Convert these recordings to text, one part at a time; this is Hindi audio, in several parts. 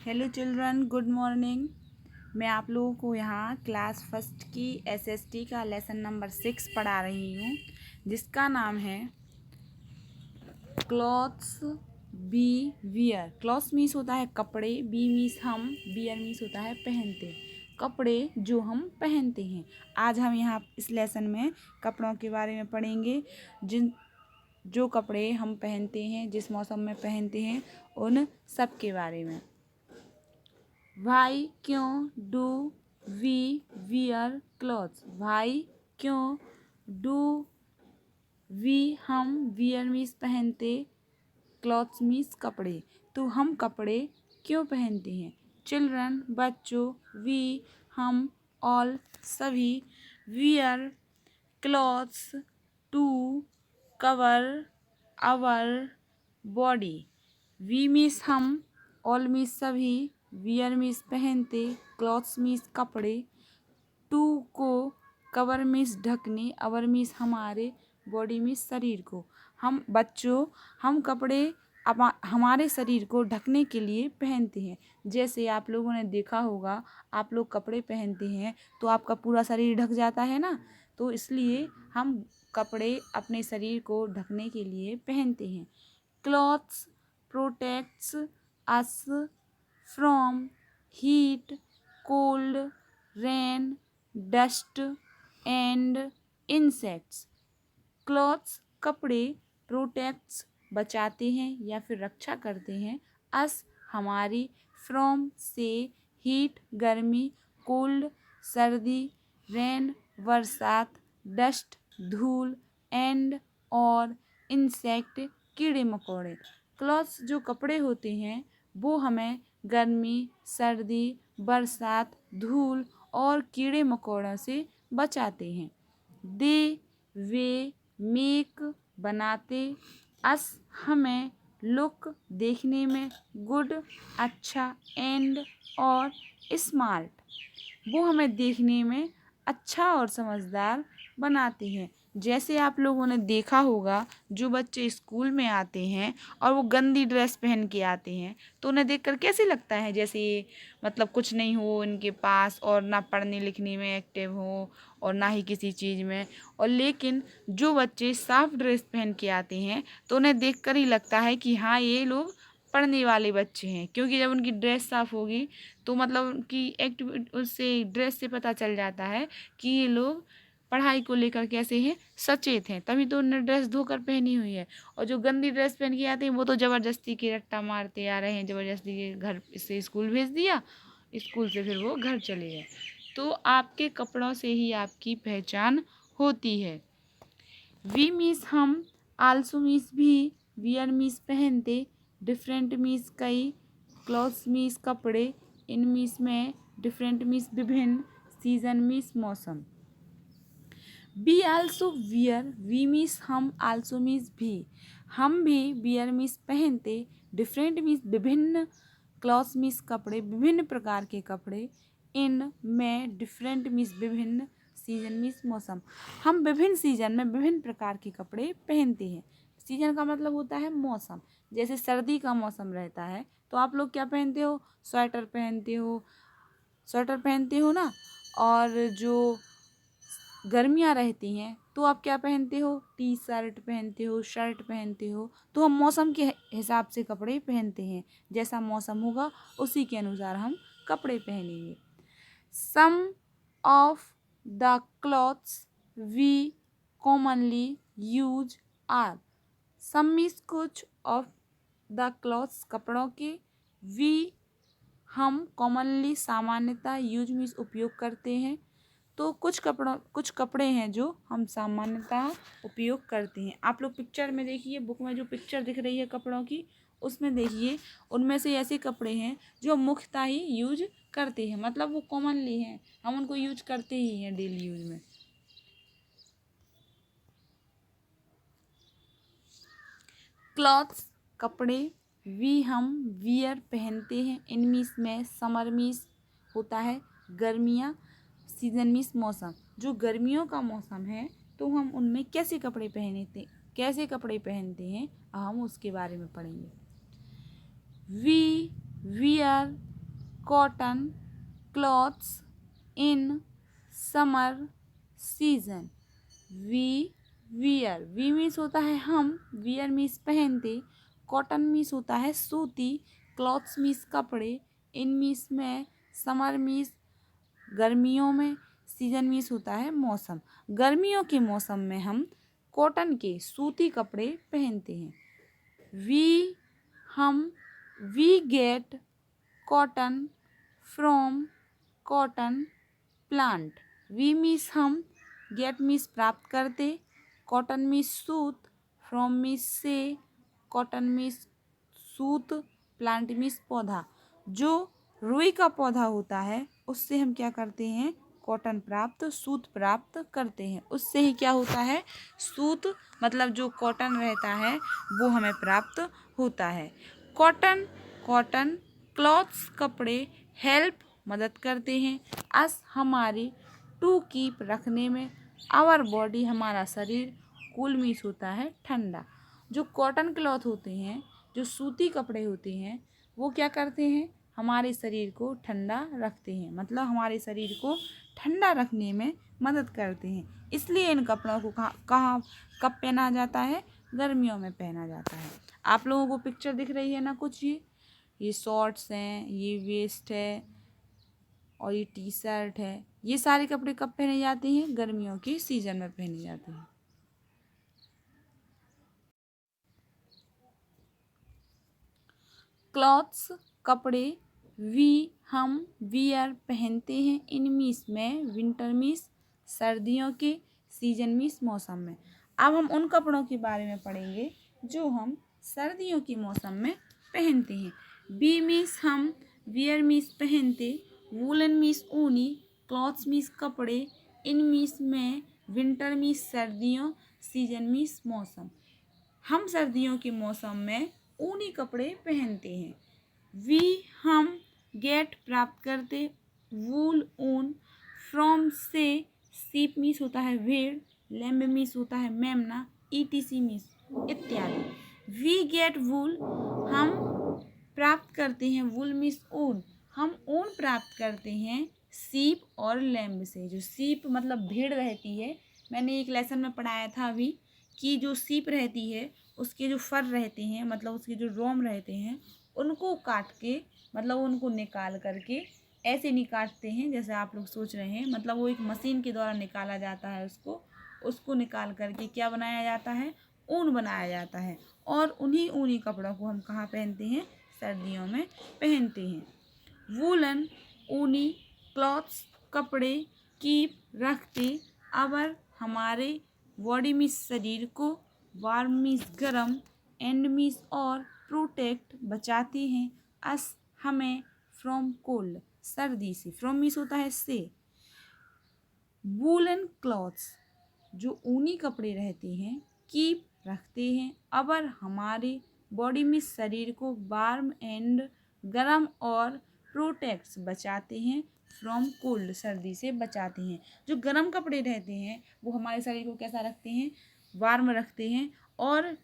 Hello children, good morning. मैं आप लोगों को यहाँ क्लास फर्स्ट की एसएसटी का लेसन नंबर 6 पढ़ा रही हूँ, जिसका नाम है clothes we wear. Clothes means होता है कपड़े, बी मीन्स हम, वियर मीन्स होता है पहनते, कपड़े जो हम पहनते हैं। आज हम यहाँ इस लेसन में कपड़ों के बारे में पढ़ेंगे, जो कपड़े हम पहनते हैं, जिस मौसम में पहनते हैं, उन सब के बारे में। Why क्यों do we wear clothes? Why क्यों डू वी हम, वियर मीन्स पहनते, क्लॉथ्स मीन्स कपड़े, तो हम कपड़े क्यों पहनते हैं? चिल्ड्रन बच्चों, वी हम, ऑल सभी, wear clothes to cover our body. We means हम, ऑल मीन्स सभी, वियर मीन्स पहनते, क्लॉथ्स मीन्स कपड़े, टू को, कवर मीन्स ढकने, आवर मीन्स हमारे, बॉडी मीन्स शरीर को। हम बच्चों, हम कपड़े हमारे शरीर को ढकने के लिए पहनते हैं। जैसे आप लोगों ने देखा होगा, आप लोग कपड़े पहनते हैं तो आपका पूरा शरीर ढक जाता है ना, तो इसलिए हम कपड़े अपने शरीर को ढकने के लिए पहनते हैं। Clothes protects us from heat, cold, rain, dust and insects. Clothes कपड़े, प्रोटेक्ट्स बचाते हैं या फिर रक्षा करते हैं, अस हमारी, फ्रॉम से, हीट गर्मी, कोल्ड सर्दी, रेन बरसात, डस्ट धूल, एंड और इंसेक्ट कीड़े मकोड़े। क्लॉथ्स जो कपड़े होते हैं वो हमें गर्मी, सर्दी, बरसात, धूल और कीड़े मकोड़ों से बचाते हैं। दे वे मेक बनाते, अस हमें, लुक देखने में, गुड अच्छा, एंड और स्मार्ट वो हमें देखने में अच्छा और समझदार बनाते हैं। जैसे आप लोगों ने देखा होगा, जो बच्चे स्कूल में आते हैं और वो गंदी ड्रेस पहन के आते हैं तो उन्हें देखकर कैसे लगता है जैसे ये मतलब कुछ नहीं हो इनके पास, और ना पढ़ने लिखने में एक्टिव हो और ना ही किसी चीज़ में। और लेकिन जो बच्चे साफ ड्रेस पहन के आते हैं तो उन्हें देखकर ही लगता है कि हाँ, ये लोग पढ़ने वाले बच्चे हैं, क्योंकि जब उनकी ड्रेस साफ़ होगी तो मतलब उनकी एक्टिविटी, उससे ड्रेस से पता चल जाता है कि ये लोग पढ़ाई को लेकर कैसे हैं, सचेत हैं, तभी तो उन्होंने ड्रेस धोकर पहनी हुई है। और जो गंदी ड्रेस पहन के आते हैं वो तो ज़बरदस्ती के रट्टा मारते आ रहे हैं, ज़बरदस्ती के घर से स्कूल भेज दिया, स्कूल से फिर वो घर चले गए। तो आपके कपड़ों से ही आपकी पहचान होती है। वी मीन्स हम, आल्सो मीन्स भी, वियर मीन्स पहनते, डिफरेंट मीन्स कई, क्लॉथ्स मीन्स कपड़े, इन मीन्स में, डिफरेंट मीन्स विभिन्न, सीजन मीन्स मौसम। We also wear, we means हम, आल्सो मीन्स भी, हम भी, वियर मीन्स पहनते, डिफरेंट मीन्स विभिन्न, क्लॉथ्स मीन्स कपड़े, विभिन्न प्रकार के कपड़े, इन में, डिफरेंट मीन्स विभिन्न, सीजन मीन्स मौसम, हम विभिन्न सीजन में विभिन्न प्रकार के कपड़े पहनते हैं। सीजन का मतलब होता है मौसम। जैसे सर्दी का मौसम रहता है तो आप लोग क्या पहनते हो, स्वेटर पहनते हो, स्वेटर पहनते हो ना। और जो गर्मियाँ रहती हैं तो आप क्या पहनते हो, टी शर्ट पहनते हो, शर्ट पहनते हो। तो हम मौसम के हिसाब से कपड़े पहनते हैं, जैसा मौसम होगा उसी के अनुसार हम कपड़े पहनेंगे। Some of the clothes we commonly use are, some means कुछ, ऑफ द क्लॉथ्स कपड़ों के, वी हम, कॉमनली सामान्यतः, यूज मीन्स उपयोग करते हैं। तो कुछ कपड़े हैं जो हम सामान्यतः उपयोग करते हैं। आप लोग पिक्चर में देखिए, बुक में जो पिक्चर दिख रही है कपड़ों की, उसमें देखिए, उनमें से ऐसे कपड़े हैं जो मुख्यतः ही यूज करते हैं, मतलब वो कॉमनली हैं, हम उनको यूज करते ही हैं डेली यूज में। क्लॉथ्स कपड़े, वी हम, वियर पहनते हैं, इन मीन्स में, समर मीन्स होता है गर्मियाँ, सीजन मीन्स मौसम, जो गर्मियों का मौसम है तो हम उनमें कैसे कपड़े पहनते हैं हम उसके बारे में पढ़ेंगे। We wear cotton clothes in summer season. We wear, we means होता है हम, वियर मीन्स पहनते, कॉटन मीन्स होता है सूती, क्लॉथ्स मीन्स कपड़े, इन मीन्स में, समर मीन्स गर्मियों में, सीजन मीन्स होता है मौसम। गर्मियों के मौसम में हम कॉटन के सूती कपड़े पहनते हैं। वी हम we get cotton from cotton plant. We means हम, गेट मीन्स प्राप्त करते, कॉटन मीन्स सूत, फ्रॉम मीन्स से, कॉटन मीन्स सूत, प्लांट मीन्स पौधा। जो रुई का पौधा होता है उससे हम क्या करते हैं, कॉटन प्राप्त, सूत प्राप्त करते हैं। उससे ही क्या होता है, सूत मतलब जो कॉटन रहता है वो हमें प्राप्त होता है। कॉटन कॉटन क्लॉथ्स कपड़े हेल्प मदद करते हैं, अस हमारी टू कीप रखने में, आवर बॉडी हमारा शरीर, कूल मीन्स होता है ठंडा। जो कॉटन क्लॉथ होते हैं, जो सूती कपड़े होते हैं, वो क्या करते हैं, हमारे शरीर को ठंडा रखते हैं, मतलब हमारे शरीर को ठंडा रखने में मदद करते हैं। इसलिए इन कपड़ों को कहाँ कब पहना जाता है, गर्मियों में पहना जाता है। आप लोगों को पिक्चर दिख रही है ना कुछ, ये शॉर्ट्स हैं, ये वेस्ट है और ये टी शर्ट है। ये सारे कपड़े कब पहने जाते हैं, गर्मियों के सीजन में पहने जाते हैं। क्लॉथ्स कपड़े, वी हम, वियर पहनते हैं, इन मीस में, विंटर मीस सर्दियों के, सीजन मीस मौसम में। अब हम उन कपड़ों के बारे में पढ़ेंगे जो हम सर्दियों के मौसम में पहनते हैं। बी मीस हम, वियर मीस पहनते, वूलन मीस ऊनी, क्लॉथ्स मीस कपड़े, इन मीस में, विंटर मीस सर्दियों, सीजन मीस मौसम। हम सर्दियों के मौसम में ऊनी कपड़े पहनते हैं। वी हम गेट प्राप्त करते, वूल ऊन, फ्रॉम से, सीप मीस होता है भेड़, लैम्ब मीस होता है मेमना, ईटीसी मीस इत्यादि। वी गेट वूल हम प्राप्त करते हैं, वूल मीस ऊन, हम ऊन प्राप्त करते हैं सीप और लैम्ब से। जो सीप मतलब भेड़ रहती है, मैंने एक लेसन में पढ़ाया था अभी कि जो सीप रहती है उसके जो फर रहते हैं, मतलब उसके जो रोम रहते हैं, उनको काट के, मतलब उनको निकाल करके ऐसे निकालते हैं जैसे आप लोग सोच रहे हैं, मतलब वो एक मशीन के द्वारा निकाला जाता है। उसको निकाल करके क्या बनाया जाता है, ऊन बनाया जाता है। और उन्हीं ऊनी कपड़ों को हम कहाँ पहनते हैं, सर्दियों में पहनते हैं। वूलन ऊनी, क्लॉथ्स कपड़े, कीप रखते, अवर हमारे, बॉडी में शरीर को, वार्म मीन्स गर्म, एंड मीन्स और, प्रोटेक्ट बचाते हैं, अस हमें, फ्रॉम कोल्ड सर्दी से, फ्रॉम मीन्स होता है से। वूलन क्लॉथ्स जो ऊनी कपड़े रहते हैं, कीप रखते हैं, अवर हमारे, बॉडी में शरीर को, वार्म एंड गर्म और, प्रोटेक्ट्स बचाते हैं, फ्रॉम कोल्ड सर्दी से बचाते हैं। जो गर्म कपड़े रहते हैं वो हमारे शरीर को कैसा रखते हैं, वार्म रखते हैं, और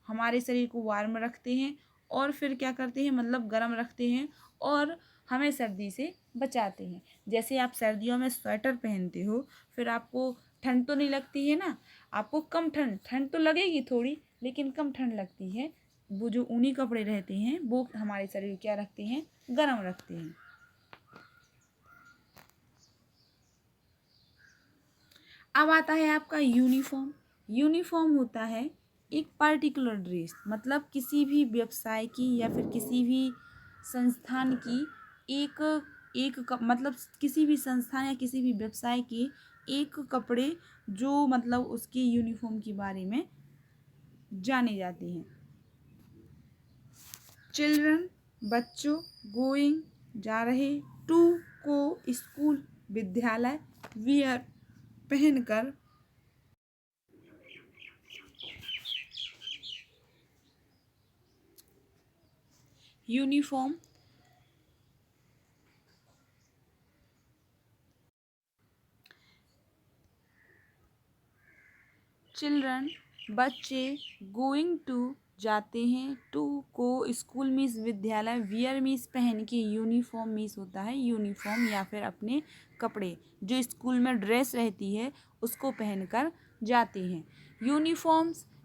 हमारे शरीर को वार्म रखते हैं, और फिर क्या करते हैं, मतलब गर्म रखते हैं और हमें सर्दी से बचाते हैं। जैसे आप सर्दियों में स्वेटर पहनते हो, फिर आपको ठंड तो नहीं लगती है ना, आपको कम ठंड तो लगेगी थोड़ी, लेकिन कम ठंड लगती है। वो जो ऊनी कपड़े रहते हैं वो हमारे शरीर को क्या रखते हैं, गर्म रखते हैं। अब आता है आपका यूनिफॉर्म। यूनिफॉर्म होता है एक पर्टिकुलर ड्रेस, मतलब किसी भी व्यवसाय की या फिर किसी भी संस्थान की मतलब किसी भी संस्थान या किसी भी व्यवसाय के एक कपड़े जो मतलब उसके यूनिफॉर्म के बारे में जाने जाते हैं। चिल्ड्रन बच्चों, गोइंग जा रहे, टू को स्कूल विद्यालय, वियर पहनकर, यूनिफॉर्म चिल्ड्रन बच्चे, गोइंग टू जाते हैं। टू को स्कूल मीन्स विद्यालय। वियर मीन्स पहन के। यूनिफॉर्म मीन्स होता है यूनिफॉर्म या फिर अपने कपड़े, जो स्कूल में ड्रेस रहती है उसको पहनकर जाते हैं।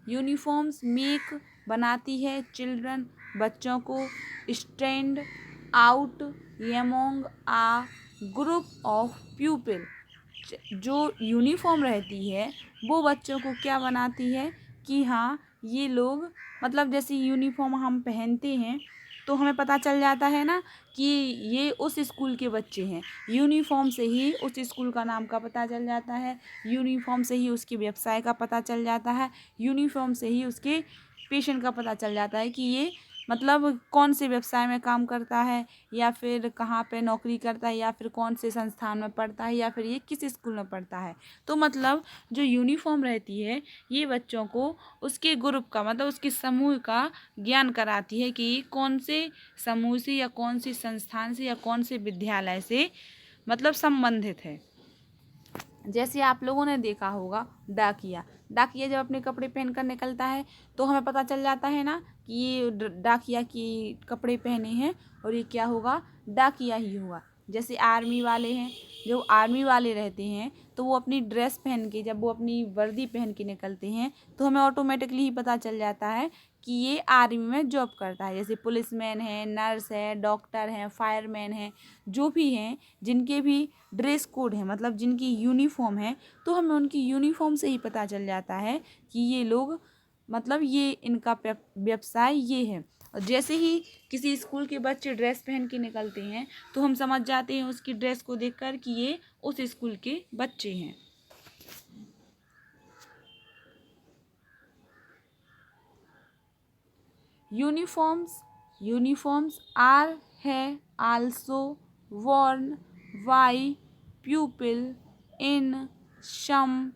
यूनिफॉर्म्स मेक बनाती है चिल्ड्रन बच्चों को stand out among a group of people. जो यूनिफॉर्म रहती है वो बच्चों को क्या बनाती है कि हाँ ये लोग, मतलब जैसे यूनिफॉर्म हम पहनते हैं तो हमें पता चल जाता है ना कि ये उस स्कूल के बच्चे हैं। यूनिफॉर्म से ही उस स्कूल का नाम का पता चल जाता है, यूनिफॉर्म से ही उसके व्यवसाय का पता चल जाता है, यूनिफॉर्म से ही उसके पेशेंट का पता चल जाता है कि ये मतलब कौन से व्यवसाय में काम करता है या फिर कहाँ पे नौकरी करता है या फिर कौन से संस्थान में पढ़ता है या फिर ये किस स्कूल में पढ़ता है। तो मतलब जो यूनिफॉर्म रहती है ये बच्चों को उसके ग्रुप का, मतलब उसके समूह का ज्ञान कराती है कि कौन से समूह से या कौन से संस्थान से या कौन से विद्यालय से मतलब संबंधित है। जैसे आप लोगों ने देखा होगा डाकिया जब अपने कपड़े पहनकर निकलता है तो हमें पता चल जाता है ना कि ये डाकिया की कपड़े पहने हैं और ये क्या होगा, डाकिया ही होगा। जैसे आर्मी वाले हैं, जो आर्मी वाले रहते हैं तो वो अपनी ड्रेस पहन के, जब वो अपनी वर्दी पहन के निकलते हैं तो हमें ऑटोमेटिकली ही पता चल जाता है कि ये आर्मी में जॉब करता है। जैसे पुलिसमैन है, नर्स है, डॉक्टर हैं, फायरमैन हैं, जो भी हैं जिनके भी ड्रेस कोड है, मतलब जिनकी यूनिफॉर्म है, तो हमें उनकी यूनिफॉर्म से ही पता चल जाता है कि ये लोग, मतलब ये इनका व्यवसाय ये है। और जैसे ही किसी स्कूल के बच्चे ड्रेस पहन के निकलते हैं तो हम समझ जाते हैं उसकी ड्रेस को देखकर कि ये उस स्कूल के बच्चे हैं। यूनिफॉर्म्स आर है also worn by pupil in some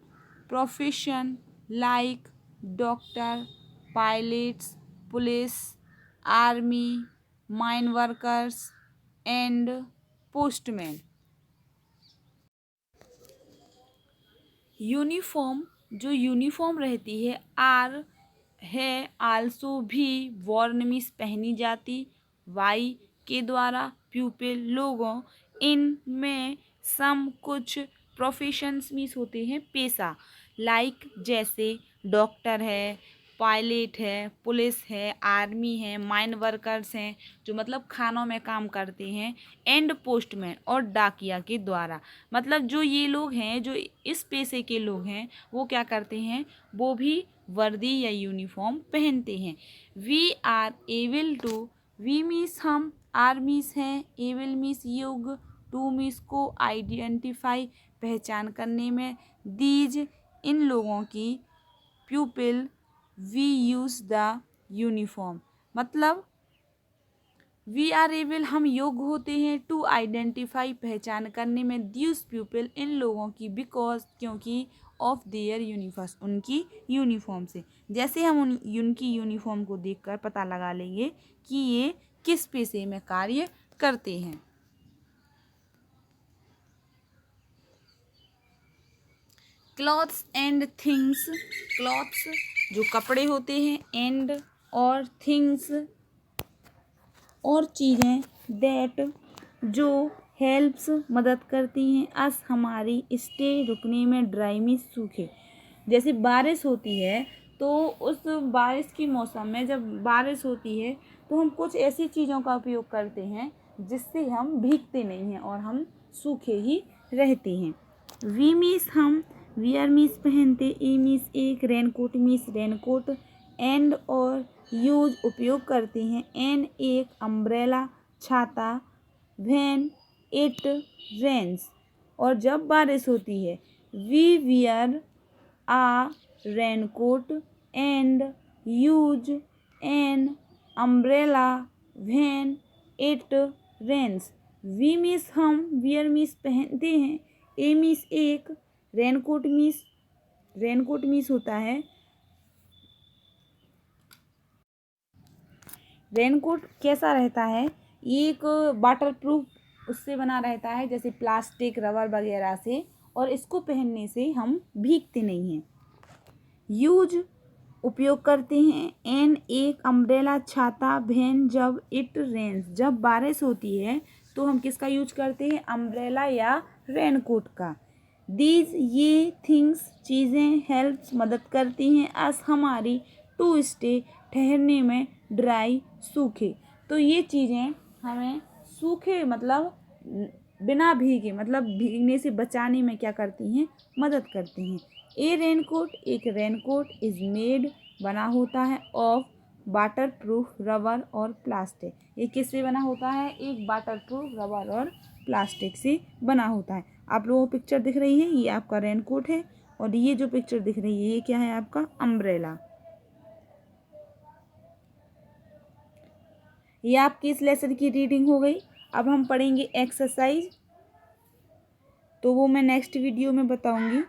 profession like doctor, pilots, police, army, mine workers and postmen। Uniform रहती है आर है आल्सो भी वॉर्न मीन्स पहनी जाती, वाई के द्वारा प्यूपिल लोगों, इन में सम कुछ, प्रोफेशंस मीन्स होते हैं पेशा, लाइक जैसे डॉक्टर है, पायलट है, पुलिस है, आर्मी है, माइन वर्कर्स हैं जो मतलब खानों में काम करते हैं, एंड पोस्टमैन और डाकिया के द्वारा। मतलब जो ये लोग हैं, जो इस पेशे के लोग हैं, वो क्या करते हैं, वो भी वर्दी या यूनिफॉर्म पहनते हैं। We are able to, we means हम, आर मीन्स हैं, एबल मीन्स योग, टू मीन्स को आइडेंटिफाई पहचान करने में, दीज इन लोगों की, pupil we use the uniform. मतलब वी आर एबल हम योग्य होते हैं, टू आइडेंटिफाई पहचान करने में, दीज पीपल इन लोगों की, बिकॉज क्योंकि, ऑफ देयर यूनिफॉर्म उनकी यूनिफॉर्म से। जैसे हम उनकी यूनिफॉर्म को देखकर पता लगा लेंगे कि ये किस पेशे में कार्य करते हैं। क्लॉथ्स एंड थिंग्स, क्लॉथ्स जो कपड़े होते हैं, एंड और थिंग्स और चीज़ें, दैट जो हेल्प्स मदद करती हैं, अस हमारी स्टे रुकने में, ड्राई में सूखे। जैसे बारिश होती है तो उस बारिश के मौसम में जब बारिश होती है तो हम कुछ ऐसी चीज़ों का उपयोग करते हैं जिससे हम भीगते नहीं हैं और हम सूखे ही रहते हैं। वी मीस हम, वियर मीस पहनते, ए मीस एक, रेनकोट मीस रेनकोट, एंड और यूज उपयोग करते हैं, एन एक, अम्ब्रेला छाता, व्हेन इट रेन्स और जब बारिश होती है, we wear a raincoat and use an umbrella when it rains. We miss hmm, wear मीस पहनते हैं, ए मीस एक, रेनकोट मीस होता है, रेनकोट कैसा रहता है, एक वाटर प्रूफ उससे बना रहता है, जैसे प्लास्टिक रबर वगैरह से, और इसको पहनने से हम भीगते नहीं हैं। यूज उपयोग करते हैं। एन एक अम्ब्रेला छाता। वेन जब इट रेन्स जब बारिश होती है तो हम किसका यूज करते हैं? अम्ब्रेला या रेनकोट का। दीज ये थिंग्स चीज़ें हेल्प्स मदद करती हैं अस हमारी टू स्टे ठहरने में ड्राई सूखे। तो ये चीज़ें हमें सूखे मतलब बिना भीगे मतलब भीगने से बचाने में क्या करती हैं? मदद करती हैं। ए रेनकोट एक रेनकोट इज मेड बना होता है ऑफ वाटर प्रूफ रबर और प्लास्टिक। ये किससे बना होता है? एक वाटर प्रूफ रबर और प्लास्टिक से बना होता है। आप लोगों को पिक्चर दिख रही है, ये आपका रेनकोट है और ये जो पिक्चर दिख रही है ये क्या है? आपका अम्ब्रेला। ये आपकी इस लेसन की रीडिंग हो गई। अब हम पढ़ेंगे एक्सरसाइज, तो वो मैं नेक्स्ट वीडियो में बताऊंगी।